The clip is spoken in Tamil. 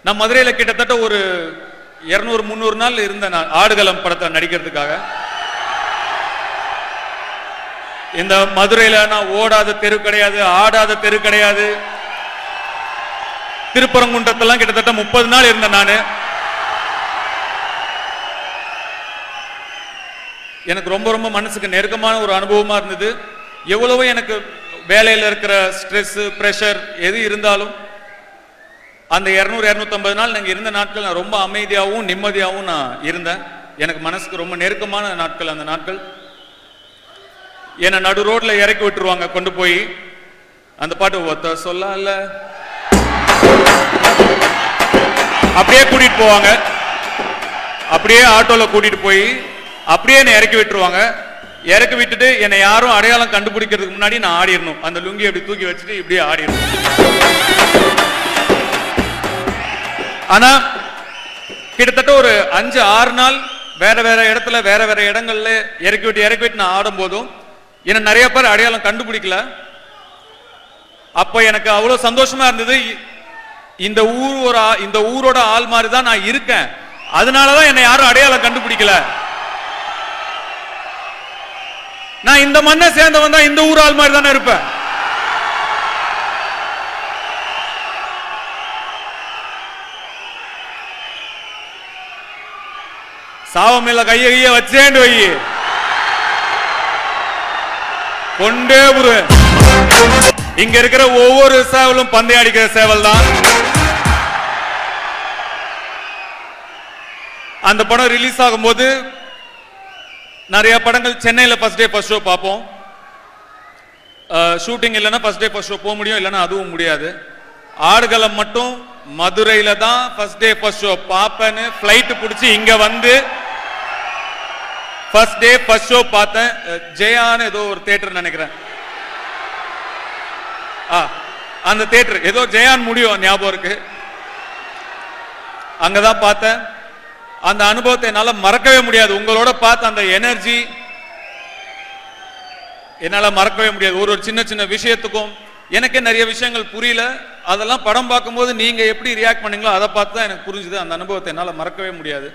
நான் மதுரையில் கிட்டத்தட்ட ஒரு 200-300 நாள் இருந்தேன் நான் ஆடுகளம் படத்தை நடிக்கிறதுக்காக. இந்த மதுரையில நான் ஓடாத தெரு கிடையாது, ஆடாத தெரு கிடையாது. திருப்பரங்குன்றத்தெல்லாம் கிட்டத்தட்ட 30 நாள் இருந்தேன் நானு. எனக்கு ரொம்ப ரொம்ப மனசுக்கு நெருக்கமான ஒரு அனுபவமா இருந்தது. எவ்வளவோ எனக்கு வேலையில் இருக்கிற ஸ்ட்ரெஸ் பிரஷர் எது இருந்தாலும் அந்த 200-250 நாள் நாங்கள் இருந்த நாட்கள் நான் ரொம்ப அமைதியாகவும் நிம்மதியாகவும் நான் இருந்தேன். எனக்கு மனசுக்கு ரொம்ப நெருக்கமான நாட்கள் அந்த நாட்கள். என்னை நடு ரோட்ல இறக்கி விட்டுருவாங்க கொண்டு போய். அந்த பாட்டு ஒத்த சொல்லல அப்படியே கூட்டிட்டு போவாங்க. அப்படியே ஆட்டோல கூட்டிட்டு போய் அப்படியே என்னை இறக்கி விட்டுருவாங்க. இறக்கி விட்டுட்டு என்னை யாரும் அடையாளம் கண்டுபிடிக்கிறதுக்கு முன்னாடி நான் ஆடிடணும். அந்த லுங்கி அப்படி தூக்கி வச்சுட்டு இப்படியே ஆடிடணும். ஆனா கிட்டத்தட்ட ஒரு 5-6 நாள் வேற வேற இடத்துல வேற வேற இடங்கள்ல இறக்கி விட்டு நான் ஆடும் போதும் என்ன நிறைய பேர் அடையாளம் கண்டுபிடிக்கல. அப்ப எனக்கு அவ்வளவு சந்தோஷமா இருந்தது. இந்த ஊரோட ஆள் மாதிரி தான் நான் இருக்கேன், அதனாலதான் என்னை யாரும் அடையாளம் கண்டுபிடிக்கல. நான் இந்த மண்ணை சேர்ந்தவன் தான், இந்த ஊர் ஆள் மாதிரி தானே இருப்பேன். சாவமில்ல கைய வச்சேண்டு வை கொண்டே புரு. இங்க இருக்கிற ஒவ்வொரு சேவலும் பந்தயம் அடிக்கிற சேவல் தான். அந்த படம் ரிலீஸ் ஆகும்போது நிறைய படங்கள் சென்னையில ஃபர்ஸ்ட் டே ஃபர்ஸ்ட் ஷோ பார்ப்போம். ஷூட்டிங் இல்லைன்னா ஃபர்ஸ்ட் டே ஃபர்ஸ்ட் ஷோ போக முடியும், இல்லைன்னா அதுவும் முடியாது. ஆடுகளம் மட்டும் மதுரையில தான் ஃபர்ஸ்ட் டே ஃபர்ஸ்ட் ஷோ பார்ப்பேன்னு ஃபிளைட் பிடிச்சி இங்க வந்து ஃபர்ஸ்ட் டே ஃபர்ஸ்ட் ஷோ பார்த்தேன். ஜெயான்னு ஏதோ ஒரு தியேட்டர் நினைக்கிறேன். அந்த தியேட்டர் ஏதோ ஜெயான் முடியும் ஞாபகம் இருக்கு. அங்கதான் பார்த்தேன். அந்த அனுபவத்தை என்னால மறக்கவே முடியாது. உங்களோட பார்த்த அந்த எனர்ஜி என்னால மறக்கவே முடியாது. ஒரு சின்ன சின்ன விஷயத்துக்கும் எனக்கே நிறைய விஷயங்கள் புரியல. அதெல்லாம் படம் பார்க்கும்போது நீங்க எப்படி ரியாக்ட் பண்ணீங்களோ அதை பார்த்து தான் எனக்கு புரிஞ்சுது. அந்த அனுபவத்தை என்னால மறக்கவே முடியாது.